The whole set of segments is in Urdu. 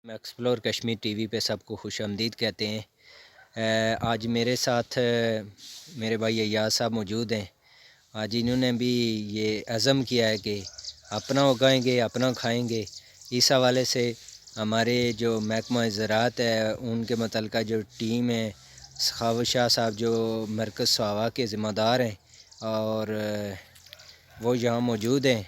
ایکسپلور کشمیر ٹی وی پہ سب کو خوش آمدید کہتے ہیں۔ آج میرے ساتھ میرے بھائی ایاز صاحب موجود ہیں۔ آج انہوں نے بھی یہ عزم کیا ہے کہ اپنا اگائیں گے، اپنا کھائیں گے۔ اس حوالے سے ہمارے جو محکمہ زراعت ہے ان کے متعلقہ جو ٹیم ہے، سخاوت شاہ صاحب جو مرکز سواوا کے ذمہ دار ہیں اور وہ یہاں موجود ہیں،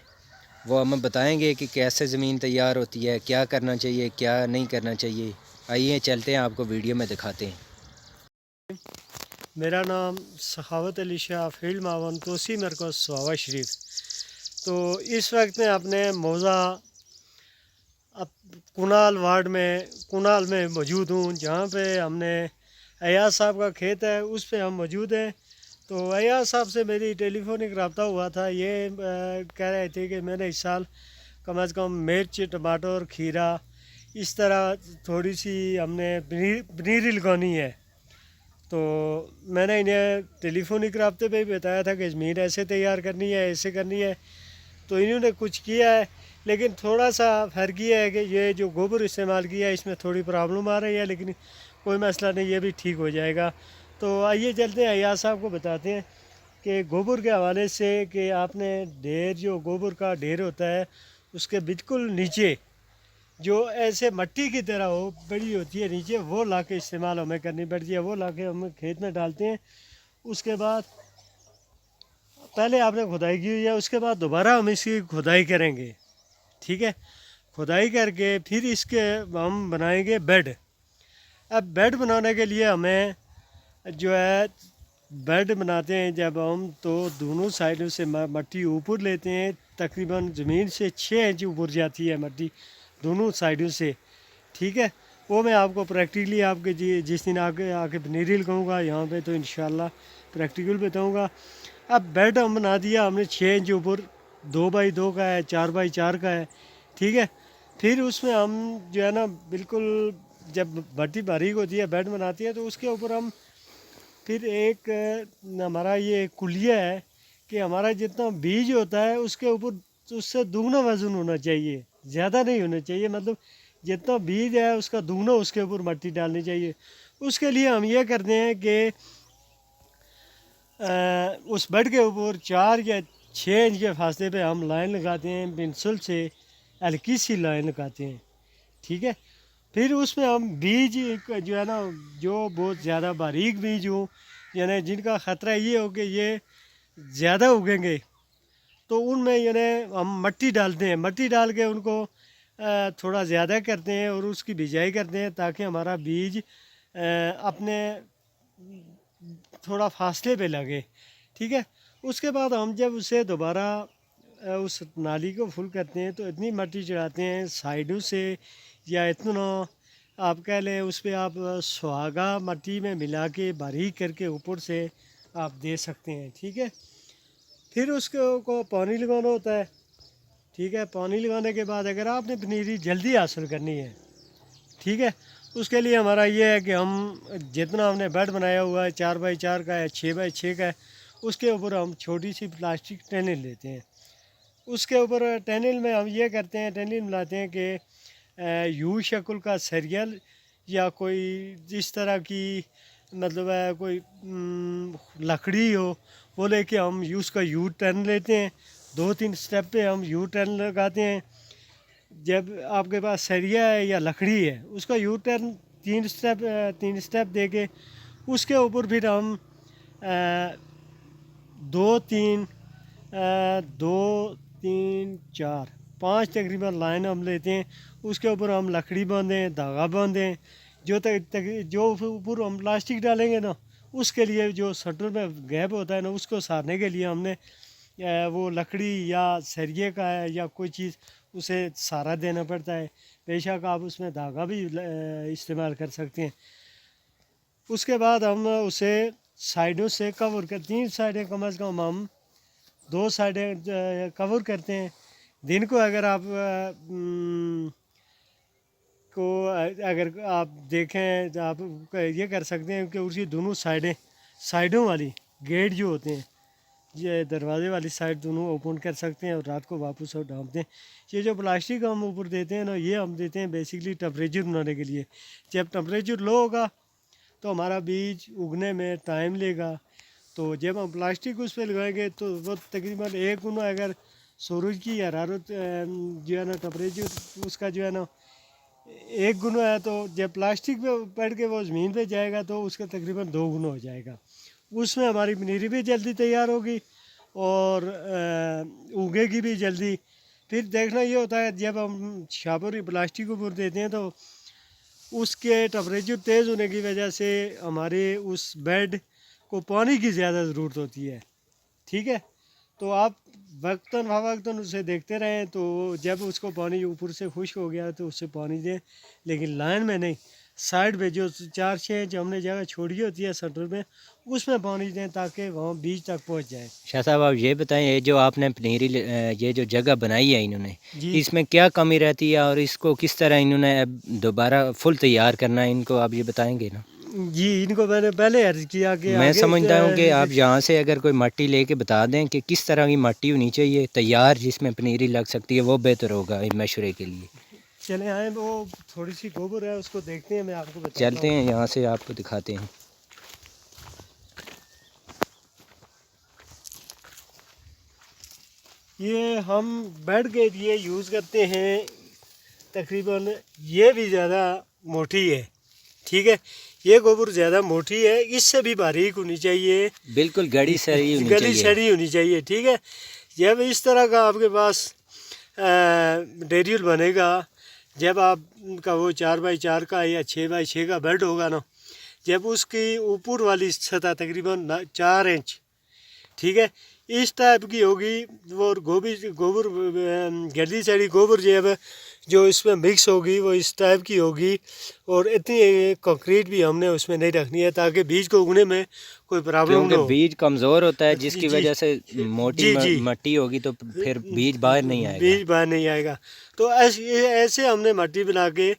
وہ ہمیں بتائیں گے کہ کیسے زمین تیار ہوتی ہے، کیا کرنا چاہیے، کیا نہیں کرنا چاہیے۔ آئیے چلتے ہیں، آپ کو ویڈیو میں دکھاتے ہیں۔ میرا نام سخاوت علی شاہ، فیلڈ معاون توسیع مرکز سواوا شریف۔ تو اس وقت میں اپنے موضع کنال وارڈ میں کنال میں موجود ہوں، جہاں پہ ہم نے ایاز صاحب کا کھیت ہے، اس پہ ہم موجود ہیں۔ تو ایاز صاحب سے میری ٹیلی فونک رابطہ ہوا تھا، یہ کہہ رہے تھے کہ میں نے اس سال کم از کم مرچ، ٹماٹر، کھیرا اس طرح تھوڑی سی ہم نے پنیری لگانی ہے۔ تو میں نے انہیں ٹیلی فونک رابطے پہ بھی بتایا تھا کہ زمین ایسے تیار کرنی ہے، ایسے کرنی ہے۔ تو انہوں نے کچھ کیا ہے، لیکن تھوڑا سا فرق یہ ہے کہ یہ جو گوبر استعمال کیا ہے اس میں تھوڑی پرابلم آ رہی ہے، لیکن کوئی مسئلہ نہیں، یہ بھی ٹھیک ہو جائے گا۔ تو آئیے چلتے ہیں، ایاز صاحب کو بتاتے ہیں کہ گوبر کے حوالے سے کہ آپ نے ڈھیر، جو گوبر کا ڈھیر ہوتا ہے اس کے بالکل نیچے جو ایسے مٹی کی طرح ہو بڑی ہوتی ہے نیچے، وہ لا کے استعمال ہمیں کرنی پڑتی ہے، وہ لا کے ہم کھیت میں ڈالتے ہیں۔ اس کے بعد پہلے آپ نے کھدائی کی ہوئی ہے، اس کے بعد دوبارہ ہم اس کی کھدائی کریں گے، ٹھیک ہے۔ کھدائی کر کے پھر اس کے ہم بنائیں گے بیڈ۔ اب بیڈ بنانے کے لیے ہمیں جو ہے بیڈ بناتے ہیں جب ہم، تو دونوں سائڈوں سے مٹی اوپر لیتے ہیں، تقریباً زمین سے 6 انچ اوپر جاتی ہے مٹی دونوں سائڈوں سے، ٹھیک ہے۔ وہ میں آپ کو پریکٹیکلی آپ کے جس دن آ کے پنیری لگاؤں گا یہاں پہ تو انشاءاللہ پریکٹیکل بتاؤں گا۔ اب بیڈ ہم بنا دیا ہم نے 6 انچ اوپر، 2x2 کا ہے، 4x4 کا ہے، ٹھیک ہے۔ پھر اس میں ہم جو ہے نا بالکل جب مٹی باریک ہوتی ہے بیڈ بناتی ہے تو اس کے اوپر ہم پھر ایک ہمارا یہ کلیہ ہے کہ ہمارا جتنا بیج ہوتا ہے اس کے اوپر اس سے دگنا وزن ہونا چاہیے، زیادہ نہیں ہونا چاہیے، مطلب جتنا بیج ہے اس کا دگنا اس کے اوپر مٹی ڈالنی چاہیے۔ اس کے لیے ہم یہ کرتے ہیں کہ اس بیڈ کے اوپر 4 یا 6 انچ کے فاصلے پہ ہم لائن لگاتے ہیں، پنسل سے ہلکی سی لائن لگاتے ہیں، ٹھیک ہے۔ پھر اس میں ہم بیج جو ہے نا، جو بہت زیادہ باریک بیج ہوں، یعنی جن کا خطرہ یہ ہو کہ یہ زیادہ اگیں گے، تو ان میں یعنی ہم مٹی ڈالتے ہیں، مٹی ڈال کے ان کو تھوڑا زیادہ کرتے ہیں اور اس کی بجائی کرتے ہیں تاکہ ہمارا بیج اپنے تھوڑا فاصلے پہ لگے، ٹھیک ہے۔ اس کے بعد ہم جب اسے دوبارہ اس نالی کو فل کرتے ہیں تو اتنی مٹی چڑھاتے ہیں سائڈوں سے، یا اتنا آپ کہہ لیں اس پہ آپ سہاگا مٹی میں ملا کے باریک کر کے اوپر سے آپ دے سکتے ہیں، ٹھیک ہے۔ پھر اس کو پانی لگانا ہوتا ہے، ٹھیک ہے۔ پانی لگانے کے بعد اگر آپ نے پنیری جلدی حاصل کرنی ہے، ٹھیک ہے، اس کے لیے ہمارا یہ ہے کہ ہم جتنا ہم نے بیڈ بنایا ہوا ہے 4x4 کا ہے، 6x6 کا ہے، اس کے اوپر ہم چھوٹی سی پلاسٹک ٹینل لیتے ہیں۔ اس کے اوپر ٹینل میں ہم یہ کرتے ہیں، ٹینل ملاتے ہیں کہ یو شکل کا سیریل یا کوئی جس طرح کی مطلب ہے کوئی لکڑی ہو، وہ لے کے ہم اس کا یو ٹرن لیتے ہیں، 2-3 سٹیپ پہ ہم یو ٹرن لگاتے ہیں۔ جب آپ کے پاس سریا ہے یا لکڑی ہے اس کا یو ٹرن 3 سٹیپ دے کے اس کے اوپر پھر ہم 2-3-4-5 تقریباً لائن ہم لیتے ہیں، اس کے اوپر ہم لکڑی باندھیں، دھاگا باندھیں، جو اوپر ہم پلاسٹک ڈالیں گے نا اس کے لیے جو سٹر میں گیپ ہوتا ہے نا اس کو سارنے کے لیے ہم نے وہ لکڑی یا سریے کا ہے یا کوئی چیز اسے سہارا دینا پڑتا ہے، بے شک آپ اس میں دھاگا بھی استعمال کر سکتے ہیں۔ اس کے بعد ہم اسے سائڈوں سے کور کر 3 سائڈیں کم از کم ہم 2 سائڈیں کور کرتے ہیں۔ دن کو اگر آپ اگر آپ دیکھیں تو آپ یہ کر سکتے ہیں کہ اس کی دونوں سائڈوں والی گیٹ جو ہوتے ہیں یہ دروازے والی سائڈ دونوں اوپن کر سکتے ہیں اور رات کو واپس اور ڈھانپ دیں. یہ جو پلاسٹک ہم اوپر دیتے ہیں نا یہ ہم دیتے ہیں بیسکلی ٹمپریچر بنانے کے لیے. جب ٹمپریچر لو ہوگا تو ہمارا بیج اگنے میں ٹائم لے گا. تو جب ہم پلاسٹک اس پہ لگائیں گے تو وہ تقریباً 1 گنا اگر سورج کی حرارت جو ہے نا ٹمپریچر اس کا جو ہے نا 1 گنا ہے تو جب پلاسٹک پہ پڑ کے وہ زمین پہ جائے گا تو اس کا تقریباً 2 گنا ہو جائے گا. اس میں ہماری پنیری بھی جلدی تیار ہوگی اور اگے گی بھی جلدی. پھر دیکھنا یہ ہوتا ہے جب ہم شاپر پلاسٹک اوپر دیتے ہیں تو اس کے ٹمپریچر تیز ہونے کی وجہ سے ہمارے اس بیڈ کو پانی کی زیادہ ضرورت ہوتی ہے. ٹھیک ہے، تو آپ وقتاً فوقتاً اسے دیکھتے رہیں تو جب اس کو پانی اوپر سے خشک ہو گیا تو اس سے پانی دیں، لیکن لائن میں نہیں، سائڈ پہ جو 4-6 انچ ہم نے جگہ چھوڑی ہوتی ہے سینٹر میں اس میں پانی دیں تاکہ وہاں بیج تک پہنچ جائے. شاہ صاحب آپ یہ بتائیں، یہ جو آپ نے پنیری یہ جو جگہ بنائی ہے انہوں نے، جی اس میں کیا کمی رہتی ہے اور اس کو کس طرح انہوں نے اب دوبارہ فل تیار کرنا ہے، ان کو آپ یہ بتائیں گے نا؟ جی ان کو میں نے پہلے عرض کیا کہ میں آگے سمجھتا ہوں کہ آپ یہاں سے اگر کوئی مٹی لے کے بتا دیں کہ کس طرح کی مٹی ہونی چاہیے تیار جس میں پنیری لگ سکتی ہے، وہ بہتر ہوگا مشورے کے لیے. چلے آئیں، وہ تھوڑی سی گوبر ہے اس کو دیکھتے ہیں، میں آپ کو بتاتا چلتے ہوں. ہیں یہاں سے آپ کو دکھاتے ہیں. یہ ہم بیڈ کے لیے یوز کرتے ہیں، تقریباً یہ بھی زیادہ موٹی ہے. ٹھیک ہے، یہ گوبر زیادہ موٹی ہے، اس سے بھی باریک ہونی چاہیے، بالکل گڑی سڑی ہونی گلی چاہیے. سڑی ہونی چاہیے. ٹھیک ہے، جب اس طرح کا آپ کے پاس ڈیریل بنے گا، جب آپ کا وہ 4x4 کا یا 6x6 کا بیڈ ہوگا نا، جب اس کی اوپر والی سطح تقریباً 4 انچ، ٹھیک ہے، اس ٹائپ کی ہوگی، وہ گوبر گلی سڑی گوبر جو اس میں مکس ہوگی وہ اس ٹائپ کی ہوگی. اور اتنی کنکریٹ بھی ہم نے اس میں نہیں رکھنی ہے تاکہ بیج کو اگنے میں کوئی پرابلم نہ کیونکہ ہو. بیج کمزور ہوتا ہے جس کی جی وجہ سے موٹی جی جی مٹی ہوگی تو پھر بیج باہر نہیں آئے گا. بیج باہر نہیں آئے گا. تو ایسے ہم نے مٹی بنا کے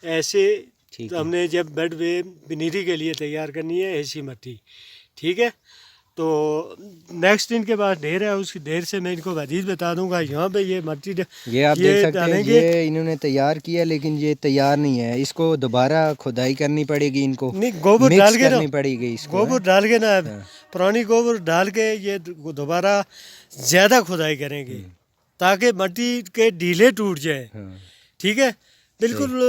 ایسے ٹھیک ہے. ہم نے جب بیڈ پہ پنیری کے لیے تیار کرنی ہے ایسی مٹی. ٹھیک ہے، تو نیکسٹ ان کے بعد ڈھیر ہے، اس کی ڈھیر سے میں ان کو مزید بتا دوں گا. یہاں پہ یہ مٹی یہ آپ دیکھ سکتے ہیں، ڈالیں گے. یہ انہوں نے تیار کیا لیکن یہ تیار نہیں ہے، اس کو دوبارہ کھدائی کرنی پڑے گی، ان کو نہیں گوبر مکس ڈال کے نا، کرنی پڑے گی اس کو. گوبر ڈال کے نا ہاں. پرانی گوبر ڈال کے یہ دوبارہ زیادہ کھدائی کریں گے تاکہ مٹی کے ڈھیلے ٹوٹ جائے. ہاں. ٹھیک ہے، بالکل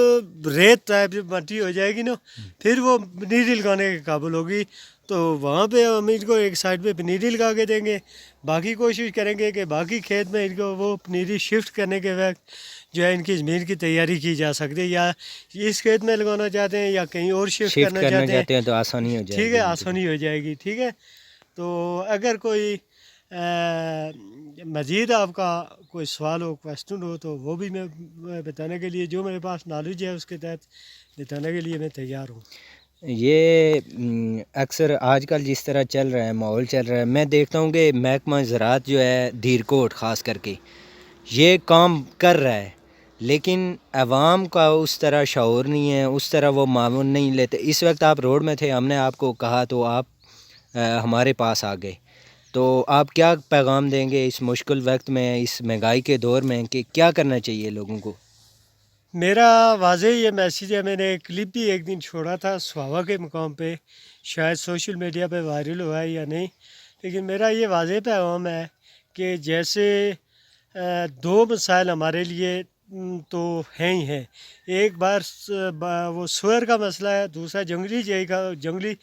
ریت ٹائپ مٹی ہو جائے گی نا، پھر وہ پنیری لگانے کے قابل ہوگی. تو وہاں پہ ہم ان کو ایک سائڈ پہ پنیری لگا کے دیں گے. باقی کوشش کریں گے کہ باقی کھیت میں ان کو وہ پنیری شفٹ کرنے کے وقت جو ہے ان کی زمین کی تیاری کی جا سکتی ہے، یا اس کھیت میں لگانا چاہتے ہیں یا کہیں اور شفٹ کرنا چاہتے ہیں تو آسانی ہو جائے گی. ٹھیک ہے، آسانی ہو جائے گی. ٹھیک ہے، تو اگر کوئی مزید آپ کا کوئی سوال ہو، کویسچن ہو تو وہ بھی میں بتانے کے لیے، جو میرے پاس نالج ہے اس کے تحت بتانے کے لیے میں تیار ہوں. یہ اکثر آج کل جس طرح چل رہا ہے، ماحول چل رہا ہے، میں دیکھتا ہوں کہ محکمہ زراعت جو ہے دھیرکوٹ خاص کر کے یہ کام کر رہا ہے، لیکن عوام کا اس طرح شعور نہیں ہے، اس طرح وہ معاون نہیں لیتے. اس وقت آپ روڈ میں تھے، ہم نے آپ کو کہا تو آپ ہمارے پاس آ گئے. تو آپ کیا پیغام دیں گے اس مشکل وقت میں، اس مہنگائی کے دور میں، کہ کیا کرنا چاہیے لوگوں کو؟ میرا واضح یہ میسیج ہے، میں نے ایک کلپ بھی ایک دن چھوڑا تھا سواوا کے مقام پہ، شاید سوشل میڈیا پہ وائرل ہوا ہے یا نہیں، لیکن میرا یہ واضح پیغام ہے کہ جیسے 2 مسائل ہمارے لیے تو ہیں ہی ہیں. ایک بار وہ سوئر کا مسئلہ ہے، دوسرا جنگلی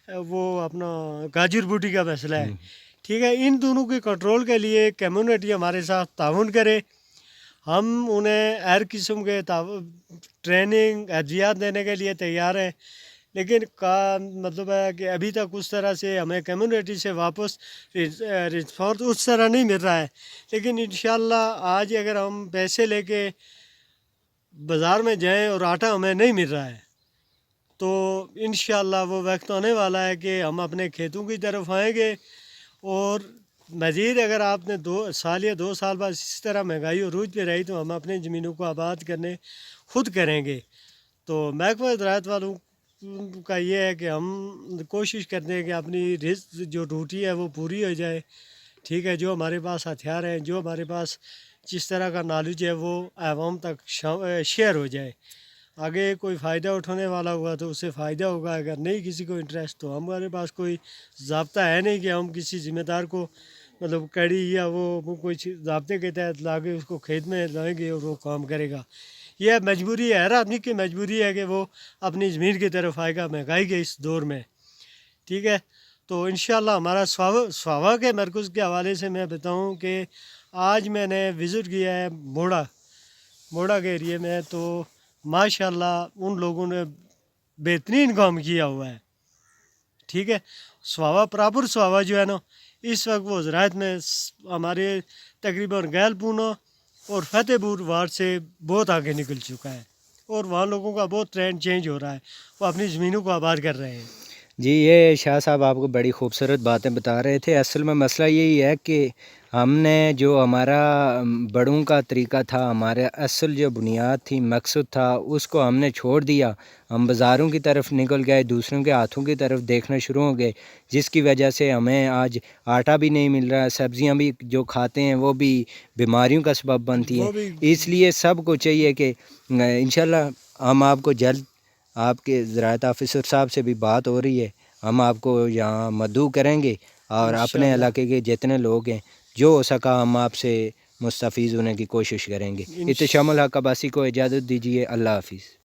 وہ اپنا گاجر بوٹی کا مسئلہ ہے. ٹھیک ہے، ان دونوں کے کنٹرول کے لیے کمیونٹی ہمارے ساتھ تعاون کرے. ہم انہیں ہر قسم کے ٹریننگ ادویات دینے کے لیے تیار ہیں، لیکن مطلب ہے کہ ابھی تک اس طرح سے ہمیں کمیونٹی سے واپس رسپانس اس طرح نہیں مل رہا ہے. لیکن انشاءاللہ آج اگر ہم پیسے لے کے بازار میں جائیں اور آٹا ہمیں نہیں مل رہا ہے تو انشاءاللہ وہ وقت آنے والا ہے کہ ہم اپنے کھیتوں کی طرف آئیں گے. اور مزید اگر آپ نے 2 سال یا 2 سال بعد اس طرح مہنگائی عروج پہ رہی تو ہم اپنی زمینوں کو آباد کرنے خود کریں گے. تو محکمہ زراعت والوں کا یہ ہے کہ ہم کوشش کرتے ہیں کہ اپنی رزق جو ڈیوٹی ہے وہ پوری ہو جائے. ٹھیک ہے، جو ہمارے پاس ہتھیار ہیں، جو ہمارے پاس جس طرح کا نالج ہے وہ عوام تک شیئر ہو جائے. آگے کوئی فائدہ اٹھانے والا ہوا تو اس سے فائدہ ہوگا، اگر نہیں کسی کو انٹرسٹ تو ہمارے پاس کوئی ضابطہ ہے نہیں کہ ہم کسی ذمہ دار کو مطلب کڑی یا وہ کوئی ضابطے کے تحت لا کے اس کو کھیت میں لائیں گے اور وہ کام کرے گا. یہ مجبوری ہے، ہر آدمی کی مجبوری ہے کہ وہ اپنی زمین کی طرف آئے گا مہنگائی کے اس دور میں. ٹھیک ہے، تو انشاءاللہ ہمارا سواوا کے مرکز کے حوالے سے میں بتاؤں کہ آج میں نے وزٹ کیا ہے موڑا کے ایریے میں، تو ماشاءاللہ ان لوگوں نے بہترین کام کیا ہوا ہے. ٹھیک ہے، سواوا پراپر سواوا جو ہے نا اس وقت وہ زراعت میں ہمارے تقریباً گیل پونا اور فتح پور وارڈ سے بہت آگے نکل چکا ہے، اور وہاں لوگوں کا بہت ٹرینڈ چینج ہو رہا ہے، وہ اپنی زمینوں کو آباد کر رہے ہیں. جی، یہ شاہ صاحب آپ کو بڑی خوبصورت باتیں بتا رہے تھے. اصل میں مسئلہ یہی ہے کہ ہم نے جو ہمارا بڑوں کا طریقہ تھا، ہمارے اصل جو بنیاد تھی، مقصد تھا، اس کو ہم نے چھوڑ دیا. ہم بازاروں کی طرف نکل گئے، دوسروں کے ہاتھوں کی طرف دیکھنا شروع ہو گئے، جس کی وجہ سے ہمیں آج آٹا بھی نہیں مل رہا، سبزیاں بھی جو کھاتے ہیں وہ بھی بیماریوں کا سبب بنتی ہیں. وہ بھی اس لیے سب کو چاہیے کہ انشاءاللہ ہم آپ کو جلد، آپ کے زراعت آفیسر صاحب سے بھی بات ہو رہی ہے، ہم آپ کو یہاں مدعو کریں گے، اور اپنے انشاءاللہ علاقے کے جتنے لوگ ہیں جو ہو سکا ہم آپ سے مستفیض ہونے کی کوشش کریں گے. اتشام الحق عباسی کو اجازت دیجیے. اللہ حافظ.